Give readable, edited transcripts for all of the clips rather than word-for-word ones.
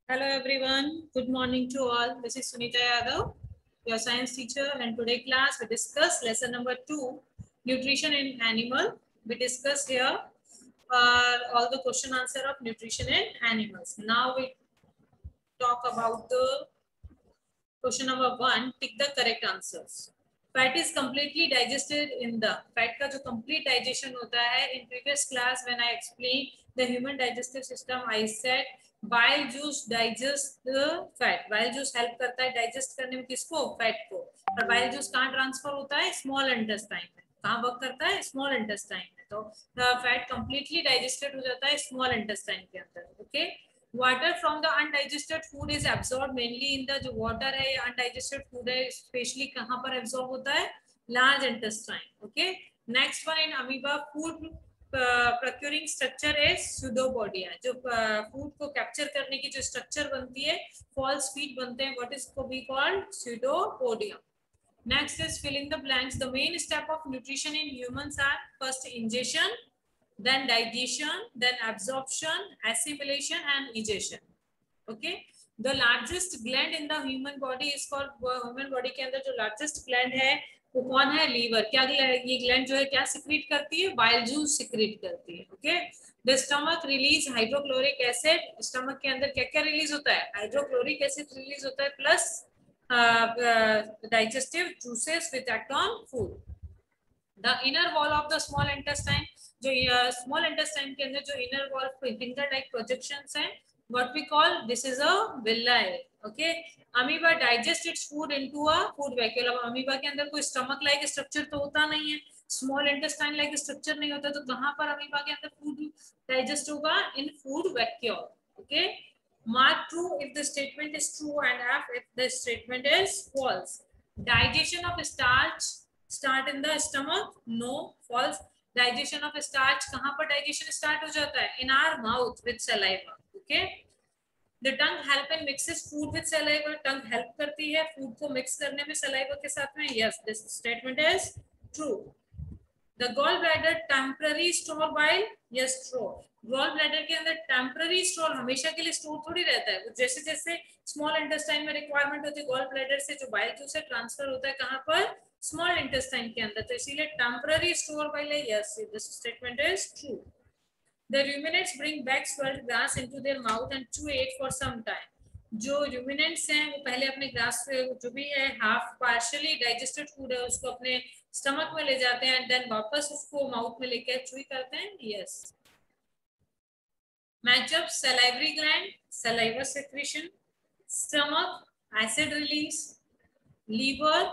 Hello everyone, good morning to all. This is Sunita Yadav, your science teacher, and today class we discuss lesson number 2, nutrition in animal. We discuss here all the question answer of nutrition in animals. Now we talk about the question number 1, tick the correct answers. Fat is completely digested in the fat का जो complete digestion होता है in previous class when I explained the human digestive system I said bile juice digest the fat. Bile juice help करता है digest करने में किसको fat को और bile juice कहाँ transfer होता है small intestine में कहाँ work करता है small intestine में तो fat completely digested हो जाता है small intestine के अंदर okay. Water from the undigested food is absorb mainly in the जो वाटर है या अनडाइजेस्टेड फूड है स्पेशली कहाँ पर एब्सॉर्ब होता है large intestine okay. Next one in amoeba food procuring structure is pseudopodia जो फूड को कैप्चर करने की जो स्ट्रक्चर बनती है फॉल्स फीट बनते हैं what is to be called pseudopodium. Next is filling the blanks. The main step of nutrition in humans are first ingestion, then digestion, then absorption, assimilation and egestion. Okay. The largest gland in the human body is called human body के अंदर जो largest gland है वो कौन है liver. क्या ये gland जो है क्या सिक्रीट करती है बाइल जूस सिक्रीट करती है okay. The stomach release hydrochloric acid. Stomach के अंदर क्या क्या रिलीज होता है हाइड्रोक्लोरिक एसिड रिलीज होता है plus digestive juices with act on food. The inner wall of the small intestine जो small intestine के अंदर जो inner wall finger like projections हैं what we call this is a villi okay. amoeba digest its food into a food vacuole. अब amoeba के अंदर कोई stomach like structure तो होता नहीं है small intestine like structure नहीं होता तो कहाँ पर amoeba के अंदर food digest होगा in food vacuole okay. Mark true if the statement is true and F if the statement is false. Digestion of starch start in the stomach? No, false. Digestion of starch कहाँ पर digestion start हो जाता है? In our mouth with saliva. Okay. The tongue help in mixes food with saliva. Tongue help करती है food को mix करने में saliva के साथ में. Yes, this statement is true. The gallbladder temporary store bile? Yes, true. gallbladder के अंदर temporary store हमेशा के लिए store थोड़ी रहता है. जैसे जैसे small intestine में requirement होती है gallbladder से जो bile juice है transfer होता है कहाँ पर small intestine के अंदर तो इसीलिए temporary store bile है. Yes, this statement is true. The ruminants bring back swelled grass into their mouth and chew it for some time. जो ruminants हैं वो पहले अपने ग्रास जो भी है हाफ पार्शियली डाइजेस्टेड फूड है उसको अपने स्टमक में ले जाते हैं एंड देन वापस उसको माउथ में लेकर चूई करते हैं. Yes. Match up salivary gland saliva secretion stomach acid release liver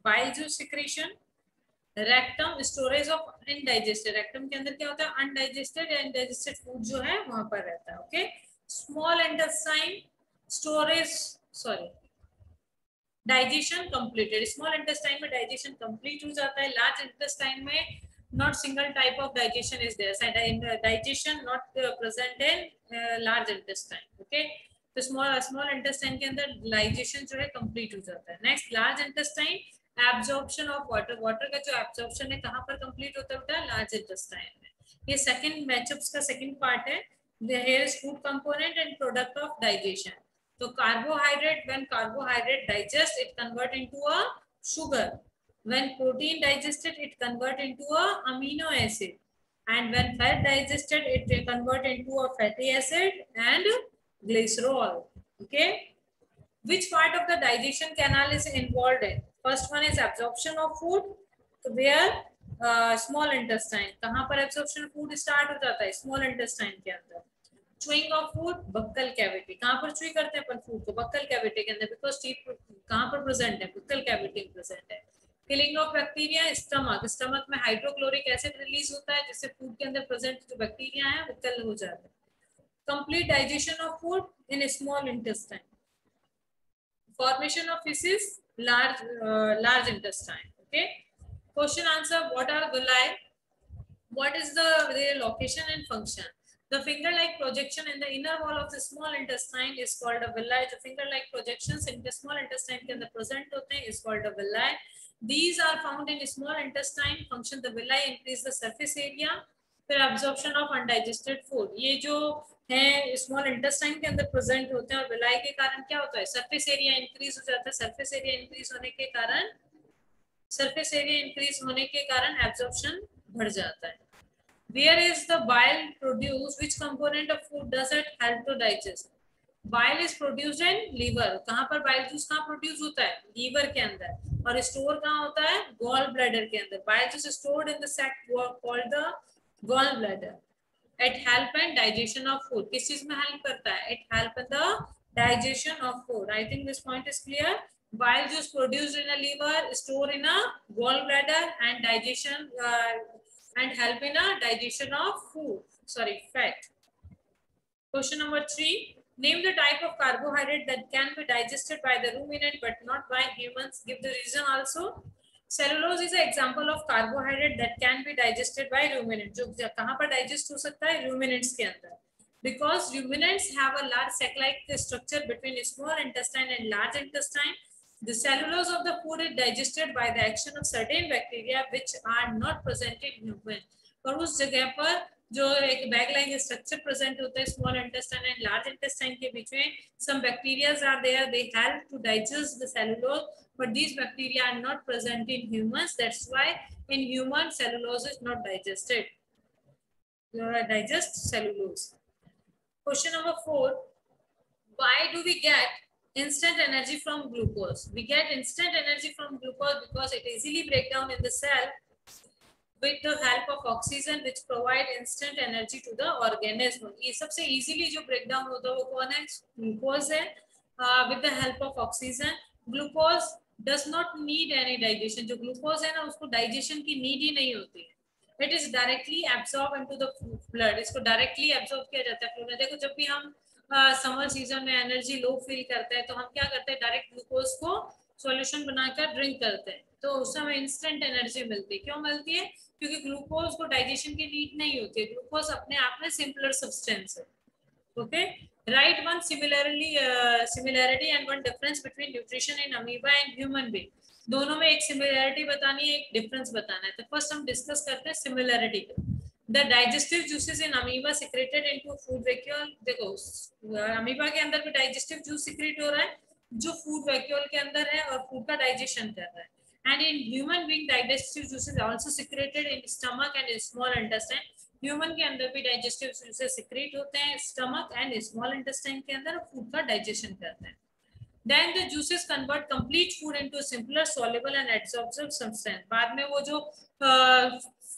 bile juice secretion rectum storage of indigested. Rectum के अंदर क्या होता है अनडाइजेस्टेड या इनडाइजेस्टेड फूड जो है वहां पर रहता है okay. Small intestine storage sorry digestion completed. Small intestine में डाइजेशन कंप्लीट हो जाता है. लार्ज इंटेस्टाइन में not single type of digestion is there. Digestion not present in large intestine okay. तो स्मॉल इंटेस्टाइन के अंदर डाइजेशन जो है कंप्लीट हो जाता है. Next large intestine absorption of water. Water का जो एब्जॉर्प्शन है कहाँ पर कंप्लीट होता है लार्ज इंटेस्टाइन में. ये सेकंड मैचअप्स का सेकंड पार्ट है. Here is food component and product of digestion. So carbohydrate, when carbohydrate digest, it convert into a sugar. When protein digested, it convert into a amino acid. And when fat digested, it convert into a fatty acid and glycerol. Okay. Which part of the digestion canal is involved in? First one is absorption of food. So where small intestine. कहाँ पर absorption food start हो जाता है? Small intestine के अंदर. Chewing of food, buccal cavity. कहाँ पर chew करते हैं अपन food को? buccal cavity के अंदर. Because teeth कहाँ पर present है? buccal cavity में present है. Killing of bacteria, stomach. Stomach में hydrochloric acid release होता है जिससे food के अंदर present जो bacteria है वो kill हो जाते हैं. Complete digestion of food in a small intestine. Formation of feces, large intestine. Okay. Question answer. What are villi? What is their location and function? The finger-like projection in the inner wall of the small intestine is called a villi. The finger-like projections in the small intestine के अंदर present होते हैं is called a villi. These are found in small intestine. Function the villi increase the surface area. फिर absorption of undigested food, ये जो है small intestine के अंदर प्रेजेंट होते हैं और विलाई के कारण क्या होता है, सरफेस एरिया इंक्रीज हो जाता है। सरफेस एरिया इंक्रीज होने के कारण एब्जॉर्प्शन बढ़ जाता है। Where is the bile produced? Which component of food does it help to digest? Bile is produced in liver. कहाँ पर bile juice कहाँ produce होता है? Liver के अंदर. और store कहाँ होता है? Gall bladder के अंदर. Bile juice is stored in the sac called the gall bladder. It help in digestion of food. किस चीज में help करता है? It help in the digestion of food. I think this point is clear. Bile juice produced in a liver, stored in a gall bladder, and digestion. And help in a digestion of food, fat. Question number 3. Name the type of carbohydrate that can be digested by the ruminant but not by humans. Give the reason also. Cellulose is an example of carbohydrate that can be digested by ruminant. जो कहाँ पर digest हो सकता है? Ruminants के अंदर. Because ruminants have a large sac-like structure between small intestine and large intestine. The cellulose of the food is digested by the action of certain bacteria which are not present in human. और उस जगह पर जो एक bag line structure present होता है small intestine and large intestine के बीच में, some bacteria are there, they help to digest the cellulose, but these bacteria are not present in humans. That's why in human cellulose is not digested. Digest cellulose. Question number 4. Why do we get instant energy from glucose? We get instant energy from glucose because it easily breaks down in the cell with the help of oxygen, which provide instant energy to the organism. ये सबसे easily जो breakdown होता है वो कौन है? Glucose है. With the help of oxygen. Glucose does not need any digestion. जो glucose है ना उसको digestion की need ही नहीं होती है. It is directly absorbed into the blood. इसको directly absorb किया जाता है फ्लूइड में. देखो जब भी हम समर सीजन में एनर्जी लो फील करते हैं तो हम क्या करते हैं, डायरेक्ट ग्लूकोज को सॉल्यूशन बनाकर ड्रिंक करते हैं, तो उस समय इंस्टेंट एनर्जी मिलती है. क्यों मिलती है? क्योंकि ग्लूकोज को डाइजेशन की नीड नहीं होती है. ग्लूकोज अपने आप में सिंपलर सब्सटेंस है. Okay, right one similarity and one difference between nutrition in amoeba and human being. दोनों में एक सिमिलैरिटी बतानी है, एक डिफरेंस बताना है. तो फर्स्ट हम डिस्कस करते हैं सिमिलैरिटी को. The digestive juices in amoeba secreted into food vacuole. देखो अमीबा के अंदर भी digestive juice secrete हो रहा है जो food vacuole के अंदर है और food का digestion कर रहा है. And in human being digestive juices also secreted in stomach and in small intestine. Human के अंदर भी digestive juices secrete होते हैं stomach and small intestine के अंदर, food का digestion करते हैं. Then the juices convert complete food into simpler, soluble and adsorptive substance. बाद में वो जो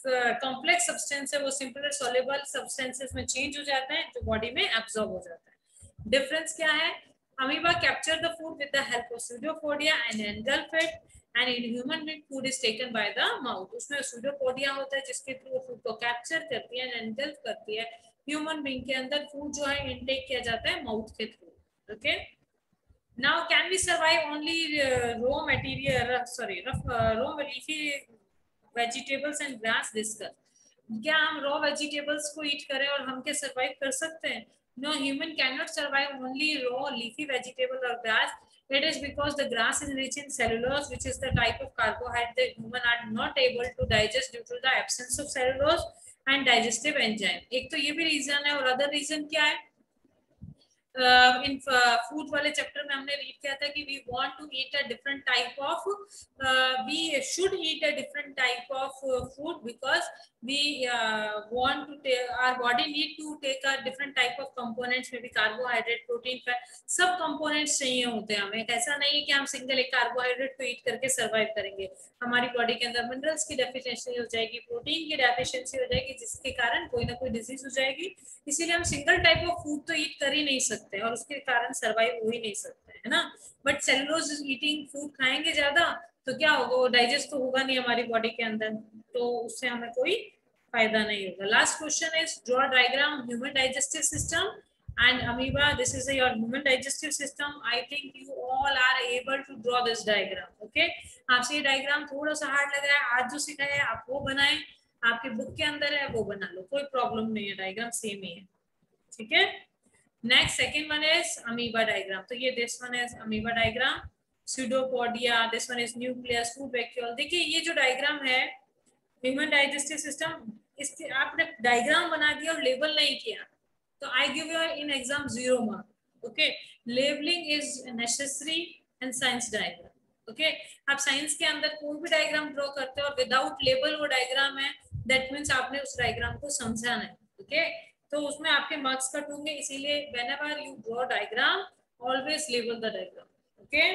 कॉम्प्लेक्स सब्सटेंस है वो सिंपलर सॉल्युबल सब्सटेंसेस में चेंज हो जाता है जो बॉडी में एब्जॉर्ब हो जाता है. डिफरेंस क्या है? Amoeba capture the food with the help of pseudopodia and engulf it, and in human being food is taken by the mouth. उसमें सूडोपोडिया होता है जिसके थ्रू फूड को कैप्चर करती है एंड एंगल्फ करती है. ह्यूमन बीइंग के अंदर फूड जो है इनटेक किया जाता है माउथ के through. Okay, now can we survive only raw leafy vegetables and grass discuss. क्या हम रॉ वेजिटेबल्स को ईट करें और हम क्या सर्वाइव कर सकते हैं? No, human can not survive only raw leafy vegetable और grass. It is because the grass is rich in cellulose, which is the type of carbohydrate human are not able to digest due to the absence of cellulose and digestive enzyme. एक तो ये भी reason है और other reason क्या है? इन food वाले chapter में हमने रीड किया था कि we want to eat a different type of we should eat a different type of food because we want to our body need to take a different type of components में भी carbohydrate protein fat सब components चाहिए होते हैं हमें. ऐसा नहीं है कि हम सिंगल एक कार्बोहाइड्रेट को ईट करके सर्वाइव करेंगे. हमारी बॉडी के अंदर मिनरल्स की डेफिशिएंसी हो जाएगी, प्रोटीन की डेफिशिएंसी हो जाएगी, जिसके कारण कोई ना कोई डिजीज हो जाएगी. इसीलिए हम सिंगल टाइप ऑफ फूड तो ईट कर ही नहीं सकते और उसके कारण सर्वाइव हो ही नहीं सकते है ना. बट सेलुलोज ईटिंग फूड खाएंगे ज्यादा तो क्या होगा, वो डाइजेस्ट तो होगा नहीं हमारी बॉडी के अंदर, तो उससे हमें कोई फायदा नहीं होगा. Last question is draw diagram human digestive system and amoeba. This is your human digestive system. I think you all are able to draw this diagram. Okay, आपसे ये डायग्राम थोड़ा सा हार्ड लग रहा है, आज जो सिखाया है आप वो बनाएं, आपके बुक के अंदर है वो बना लो, कोई प्रॉब्लम नहीं है, डायग्राम सेम ही है. ठीक है. Next second one is amoeba diagram. तो ये this one is amoeba diagram, pseudopodia, this one is nucleus, food vacuole. देखिए ये जो डायग्राम है ह्यूमन डाइजेस्टिव सिस्टम, इसके आपने डायग्राम बना दिया और लेबल नहीं किया तो I give you in exam 0 mark. Okay, labelling is necessary in science diagram. Okay, आप साइंस के अंदर कोई भी डायग्राम ड्रॉ करते हो और विदाउट लेबल वो डायग्राम है, दैट मीन्स आपने उस डायग्राम को समझा नहीं। ओके, तो उसमें आपके मार्क्स कट होंगे, इसीलिए whenever you draw diagram always label the diagram. Okay,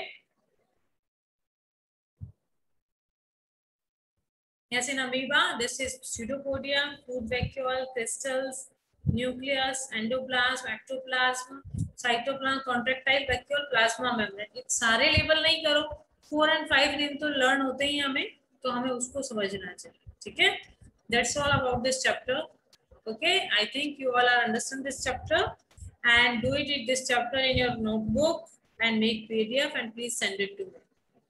yes, in amoeba this is pseudopodium, food vacuole, crystals, nucleus, endoplasm, ectoplasm, cytoplasm, contractile vacuole, plasma membrane। ये सारे लेबल नहीं करो, 4 and 5 दिन तो लर्न होते ही हमें, तो हमें उसको समझना चाहिए। ठीक है, that's all about this chapter। Okay, I think you all are understand this chapter and do it this chapter in your notebook and make PDF and please send it to me।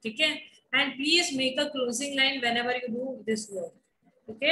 ठीक है, and please make a closing line whenever you do this work। Okay,